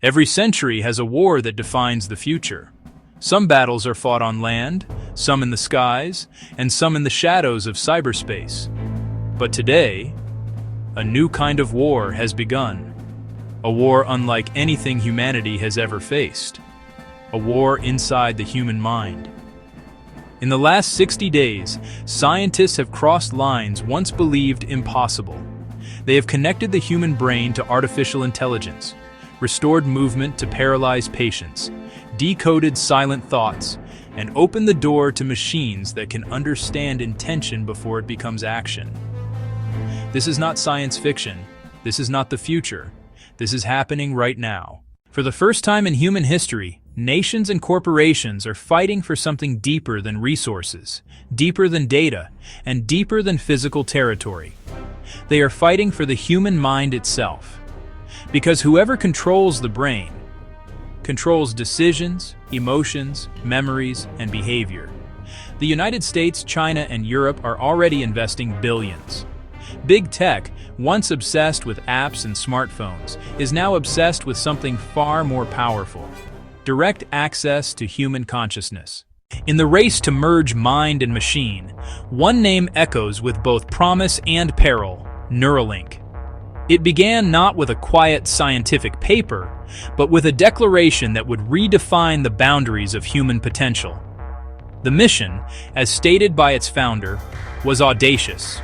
Every century has a war that defines the future. Some battles are fought on land, some in the skies, and some in the shadows of cyberspace. But today, a new kind of war has begun. A war unlike anything humanity has ever faced. A war inside the human mind. In the last 60 days, scientists have crossed lines once believed impossible. They have connected the human brain to artificial intelligence, restored movement to paralyzed patients, decoded silent thoughts, and opened the door to machines that can understand intention before it becomes action. This is not science fiction. This is not the future. This is happening right now. For the first time in human history, nations and corporations are fighting for something deeper than resources, deeper than data, and deeper than physical territory. They are fighting for the human mind itself. Because whoever controls the brain controls decisions, emotions, memories, and behavior. The United States, China, and Europe are already investing billions. Big tech, once obsessed with apps and smartphones, is now obsessed with something far more powerful: direct access to human consciousness. In the race to merge mind and machine, one name echoes with both promise and peril: Neuralink. It began not with a quiet scientific paper, but with a declaration that would redefine the boundaries of human potential. The mission, as stated by its founder, was audacious.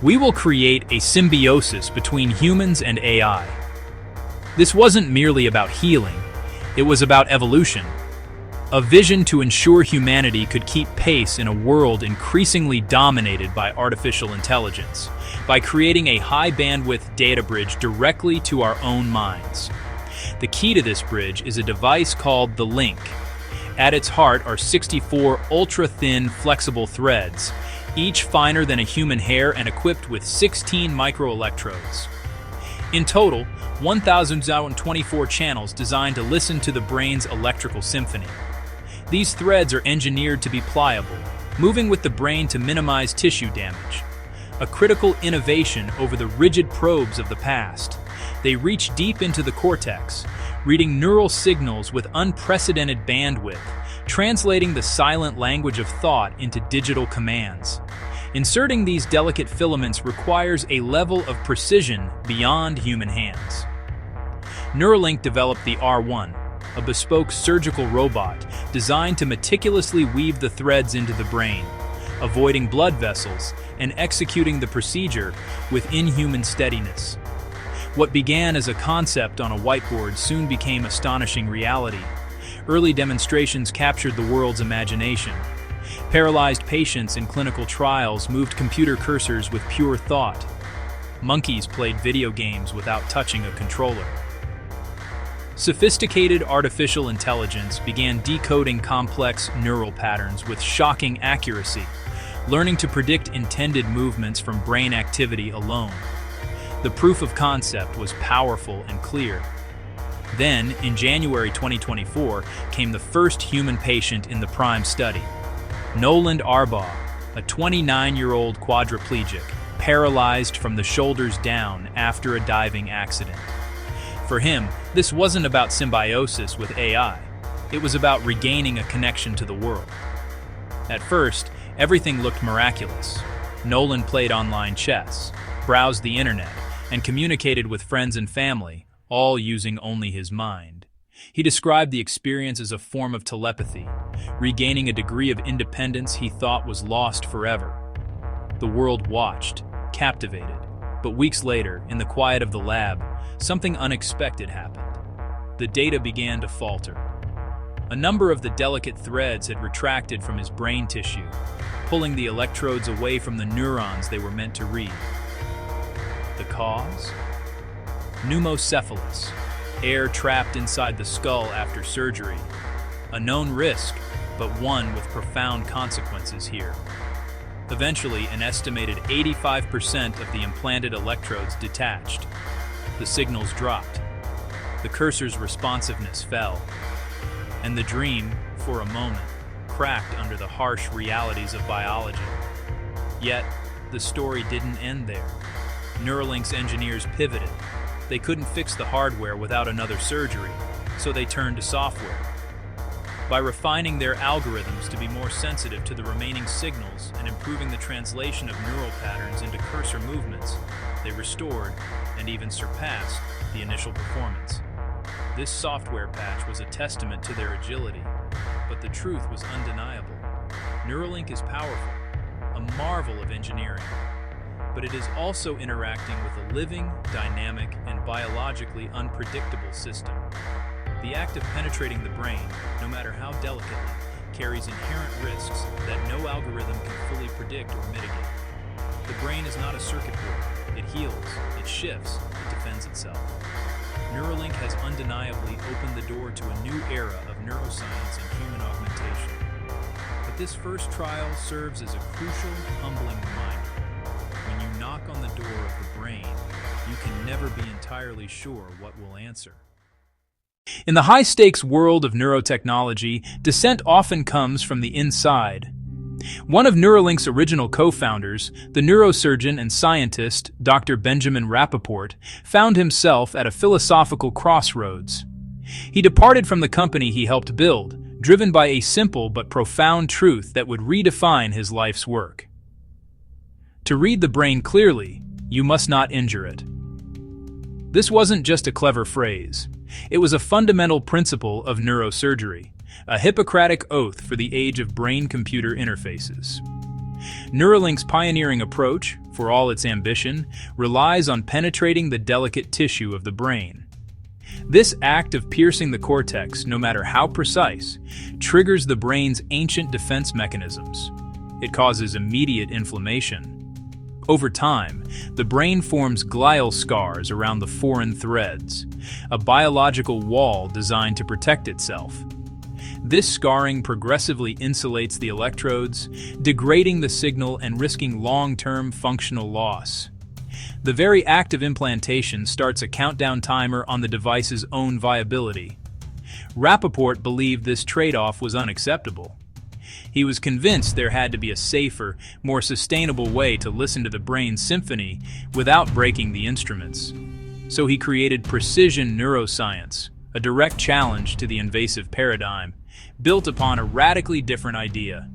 We will create a symbiosis between humans and AI. This wasn't merely about healing, it was about evolution. A vision to ensure humanity could keep pace in a world increasingly dominated by artificial intelligence, by creating a high-bandwidth data bridge directly to our own minds. The key to this bridge is a device called the Link. At its heart are 64 ultra-thin, flexible threads, each finer than a human hair and equipped with 16 microelectrodes. In total, 1,024 channels designed to listen to the brain's electrical symphony. These threads are engineered to be pliable, moving with the brain to minimize tissue damage. A critical innovation over the rigid probes of the past. They reach deep into the cortex, reading neural signals with unprecedented bandwidth, translating the silent language of thought into digital commands. Inserting these delicate filaments requires a level of precision beyond human hands. Neuralink developed the R1, a bespoke surgical robot designed to meticulously weave the threads into the brain, avoiding blood vessels and executing the procedure with inhuman steadiness. What began as a concept on a whiteboard soon became astonishing reality. Early demonstrations captured the world's imagination. Paralyzed patients in clinical trials moved computer cursors with pure thought. Monkeys played video games without touching a controller. Sophisticated artificial intelligence began decoding complex neural patterns with shocking accuracy, learning to predict intended movements from brain activity alone. The proof of concept was powerful and clear. Then, in January 2024, came the first human patient in the PRIME study. Noland Arbaugh, a 29-year-old quadriplegic, paralyzed from the shoulders down after a diving accident. For him, this wasn't about symbiosis with AI. It was about regaining a connection to the world. At first, everything looked miraculous. Noland played online chess, browsed the internet, and communicated with friends and family, all using only his mind. He described the experience as a form of telepathy, regaining a degree of independence he thought was lost forever. The world watched, captivated, but weeks later, in the quiet of the lab, something unexpected happened. The data began to falter. A number of the delicate threads had retracted from his brain tissue, pulling the electrodes away from the neurons they were meant to read. The cause? Pneumocephalus, air trapped inside the skull after surgery. A known risk, but one with profound consequences here. Eventually, an estimated 85% of the implanted electrodes detached. The signals dropped. The cursor's responsiveness fell. And the dream, for a moment, cracked under the harsh realities of biology. Yet, the story didn't end there. Neuralink's engineers pivoted. They couldn't fix the hardware without another surgery, so they turned to software. By refining their algorithms to be more sensitive to the remaining signals and improving the translation of neural patterns into cursor movements, they restored and even surpassed the initial performance. This software patch was a testament to their agility, but the truth was undeniable. Neuralink is powerful, a marvel of engineering, but it is also interacting with a living, dynamic, and biologically unpredictable system. The act of penetrating the brain, no matter how delicately, carries inherent risks that no algorithm can fully predict or mitigate. The brain is not a circuit board. It heals, it shifts, it defends itself. Neuralink has undeniably opened the door to a new era of neuroscience and human augmentation. But this first trial serves as a crucial, humbling reminder. When you knock on the door of the brain, you can never be entirely sure what will answer. In the high-stakes world of neurotechnology, dissent often comes from the inside. One of Neuralink's original co-founders, the neurosurgeon and scientist Dr. Benjamin Rappaport, found himself at a philosophical crossroads. He departed from the company he helped build, driven by a simple but profound truth that would redefine his life's work. To read the brain clearly, you must not injure it. This wasn't just a clever phrase. It was a fundamental principle of neurosurgery, a Hippocratic oath for the age of brain-computer interfaces. Neuralink's pioneering approach, for all its ambition, relies on penetrating the delicate tissue of the brain. This act of piercing the cortex, no matter how precise, triggers the brain's ancient defense mechanisms. It causes immediate inflammation. Over time, the brain forms glial scars around the foreign threads, a biological wall designed to protect itself. This scarring progressively insulates the electrodes, degrading the signal and risking long-term functional loss. The very act of implantation starts a countdown timer on the device's own viability. Rappaport believed this trade-off was unacceptable. He was convinced there had to be a safer, more sustainable way to listen to the brain's symphony without breaking the instruments. So he created Precision Neuroscience, a direct challenge to the invasive paradigm, built upon a radically different idea.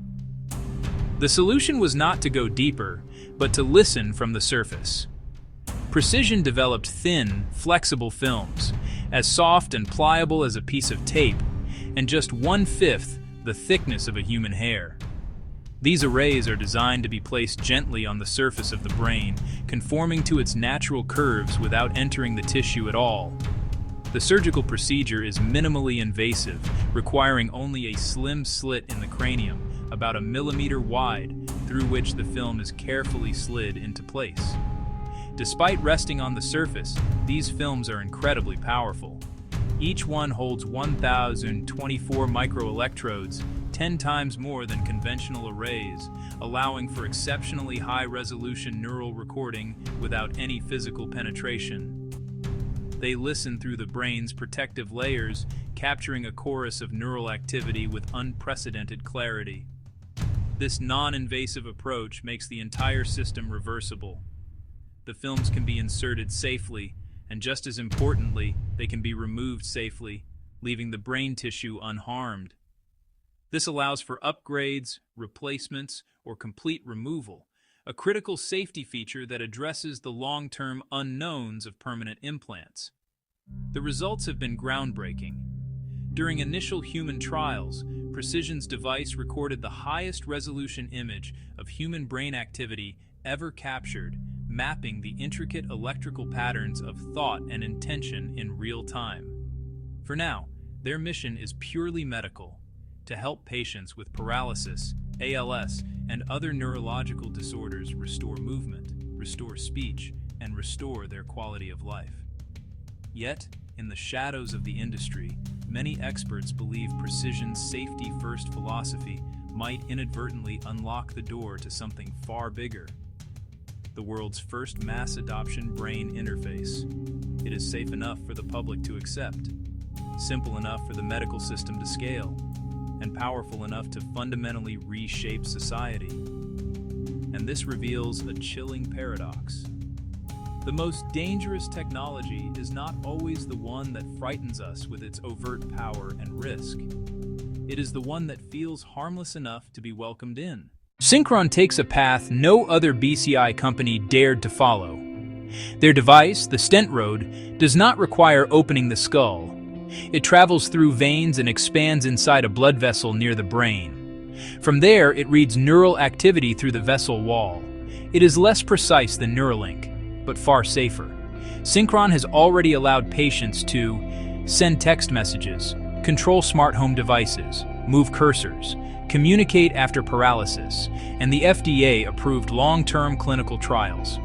The solution was not to go deeper, but to listen from the surface. Precision developed thin, flexible films, as soft and pliable as a piece of tape, and just 1/5 the thickness of a human hair. These arrays are designed to be placed gently on the surface of the brain, conforming to its natural curves without entering the tissue at all. The surgical procedure is minimally invasive, requiring only a slim slit in the cranium, about 1 millimeter wide, through which the film is carefully slid into place. Despite resting on the surface, these films are incredibly powerful. Each one holds 1,024 microelectrodes, 10 times more than conventional arrays, allowing for exceptionally high-resolution neural recording without any physical penetration. They listen through the brain's protective layers, capturing a chorus of neural activity with unprecedented clarity. This non-invasive approach makes the entire system reversible. The films can be inserted safely, and just as importantly, they can be removed safely, leaving the brain tissue unharmed. This allows for upgrades, replacements, or complete removal, a critical safety feature that addresses the long-term unknowns of permanent implants. The results have been groundbreaking. During initial human trials, Precision's device recorded the highest resolution image of human brain activity ever captured, mapping the intricate electrical patterns of thought and intention in real time. For now, their mission is purely medical, to help patients with paralysis, ALS, and other neurological disorders restore movement, restore speech, and restore their quality of life. Yet, in the shadows of the industry, many experts believe Precision's safety-first philosophy might inadvertently unlock the door to something far bigger. The world's first mass adoption brain interface. It is safe enough for the public to accept, simple enough for the medical system to scale, and powerful enough to fundamentally reshape society. And this reveals a chilling paradox. The most dangerous technology is not always the one that frightens us with its overt power and risk. It is the one that feels harmless enough to be welcomed in. Synchron takes a path no other BCI company dared to follow. Their device, the stent road, does not require opening the skull. It travels through veins and expands inside a blood vessel near the brain. From there, it reads neural activity through the vessel wall. It is less precise than Neuralink, but far safer. Synchron has already allowed patients to send text messages, control smart home devices, move cursors, communicate after paralysis, and the FDA approved long-term clinical trials.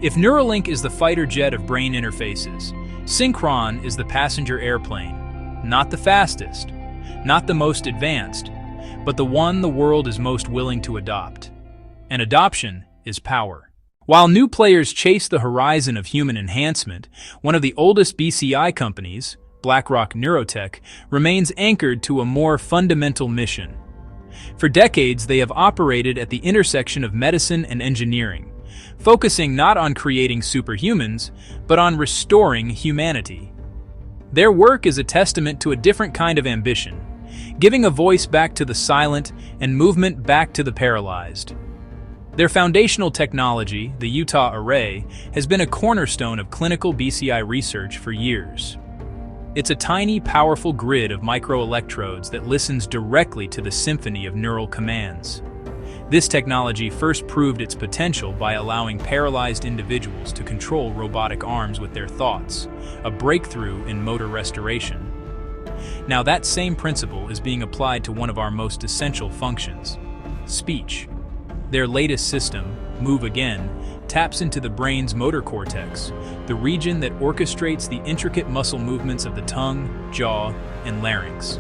If Neuralink is the fighter jet of brain interfaces, Synchron is the passenger airplane. Not the fastest, not the most advanced, but the one the world is most willing to adopt. And adoption is power. While new players chase the horizon of human enhancement, one of the oldest BCI companies, Blackrock Neurotech, remains anchored to a more fundamental mission. For decades, they have operated at the intersection of medicine and engineering, focusing not on creating superhumans, but on restoring humanity. Their work is a testament to a different kind of ambition, giving a voice back to the silent and movement back to the paralyzed. Their foundational technology, the Utah Array, has been a cornerstone of clinical BCI research for years. It's a tiny, powerful grid of microelectrodes that listens directly to the symphony of neural commands. This technology first proved its potential by allowing paralyzed individuals to control robotic arms with their thoughts, a breakthrough in motor restoration. Now that same principle is being applied to one of our most essential functions, speech. Their latest system, Move Again, taps into the brain's motor cortex, the region that orchestrates the intricate muscle movements of the tongue, jaw, and larynx.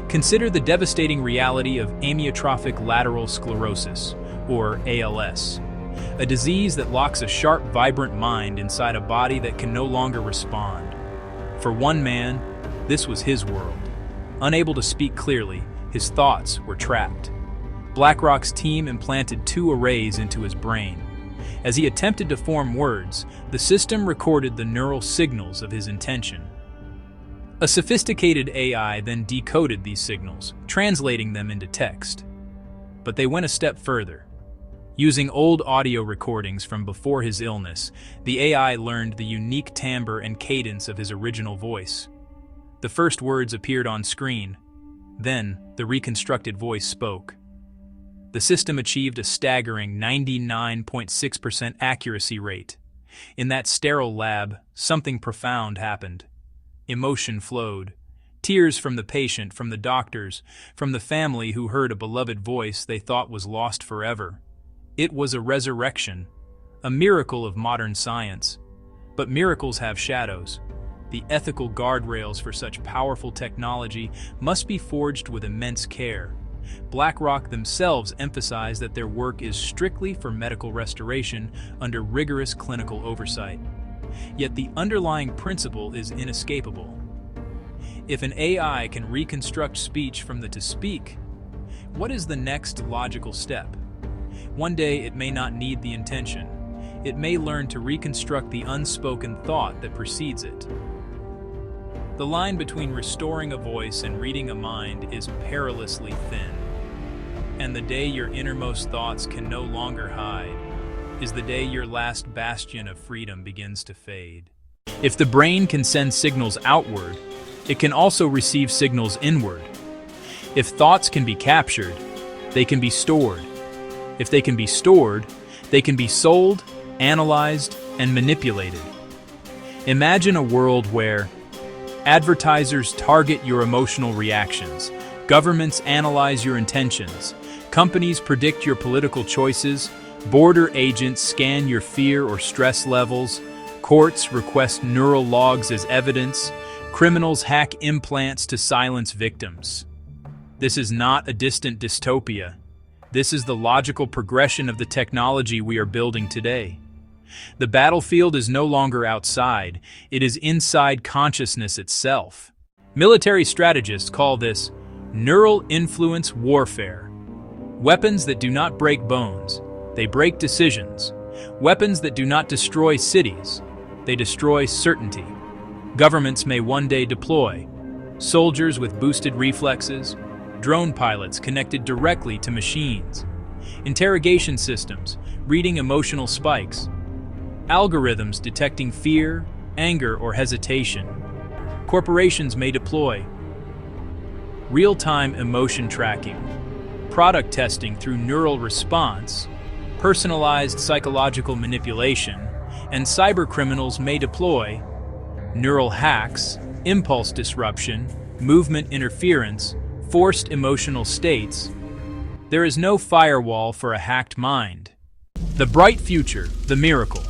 Consider the devastating reality of amyotrophic lateral sclerosis, or ALS, a disease that locks a sharp, vibrant mind inside a body that can no longer respond. For one man, this was his world. Unable to speak clearly, his thoughts were trapped. Blackrock's team implanted 2 arrays into his brain. As he attempted to form words, the system recorded the neural signals of his intention. A sophisticated AI then decoded these signals, translating them into text. But they went a step further. Using old audio recordings from before his illness, the AI learned the unique timbre and cadence of his original voice. The first words appeared on screen. Then, the reconstructed voice spoke. The system achieved a staggering 99.6% accuracy rate. In that sterile lab, something profound happened. Emotion flowed. Tears from the patient, from the doctors, from the family who heard a beloved voice they thought was lost forever. It was a resurrection, a miracle of modern science. But miracles have shadows. The ethical guardrails for such powerful technology must be forged with immense care. Blackrock themselves emphasize that their work is strictly for medical restoration under rigorous clinical oversight. Yet the underlying principle is inescapable. If an AI can reconstruct speech from the to speak, what is the next logical step? One day it may not need the intention. It may learn to reconstruct the unspoken thought that precedes it. The line between restoring a voice and reading a mind is perilously thin. And the day your innermost thoughts can no longer hide is the day your last bastion of freedom begins to fade. If the brain can send signals outward, it can also receive signals inward. If thoughts can be captured, they can be stored. If they can be stored, they can be sold, analyzed, and manipulated. Imagine a world where advertisers target your emotional reactions, governments analyze your intentions, companies predict your political choices, border agents scan your fear or stress levels, courts request neural logs as evidence, criminals hack implants to silence victims. This is not a distant dystopia. This is the logical progression of the technology we are building today. The battlefield is no longer outside, it is inside consciousness itself. Military strategists call this neural influence warfare. Weapons that do not break bones, they break decisions. Weapons that do not destroy cities, they destroy certainty. Governments may one day deploy soldiers with boosted reflexes, drone pilots connected directly to machines, interrogation systems reading emotional spikes, algorithms detecting fear, anger, or hesitation. Corporations may deploy real-time emotion tracking, product testing through neural response, personalized psychological manipulation, and cybercriminals may deploy neural hacks, impulse disruption, movement interference, forced emotional states. There is no firewall for a hacked mind. The bright future, the miracle.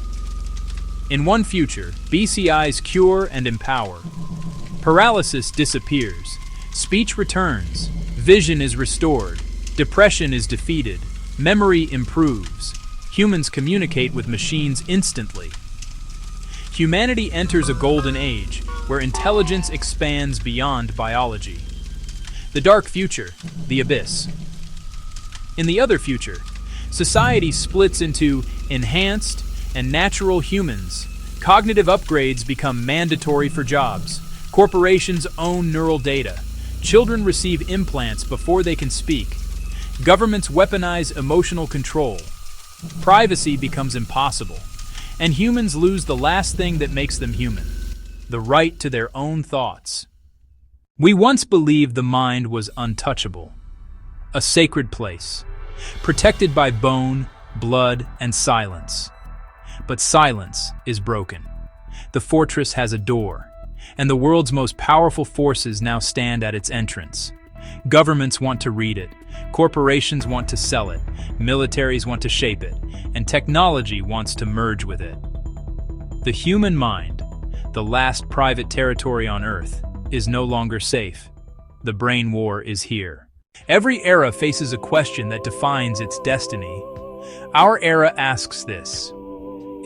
In one future, BCIs cure and empower. Paralysis disappears. Speech returns. Vision is restored. Depression is defeated. Memory improves. Humans communicate with machines instantly. Humanity enters a golden age where intelligence expands beyond biology. The dark future, the abyss. In the other future, society splits into enhanced and natural humans. Cognitive upgrades become mandatory for jobs. Corporations own neural data. Children receive implants before they can speak. Governments weaponize emotional control. Privacy becomes impossible. And humans lose the last thing that makes them human, the right to their own thoughts. We once believed the mind was untouchable, a sacred place, protected by bone, blood, and silence. But silence is broken. The fortress has a door, and the world's most powerful forces now stand at its entrance. Governments want to read it, corporations want to sell it, militaries want to shape it, and technology wants to merge with it. The human mind, the last private territory on Earth, is no longer safe. The brain war is here. Every era faces a question that defines its destiny. Our era asks this: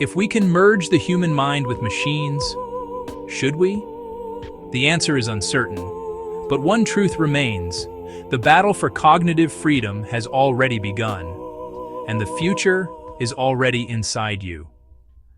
if we can merge the human mind with machines, should we? The answer is uncertain, but one truth remains: the battle for cognitive freedom has already begun, and the future is already inside you.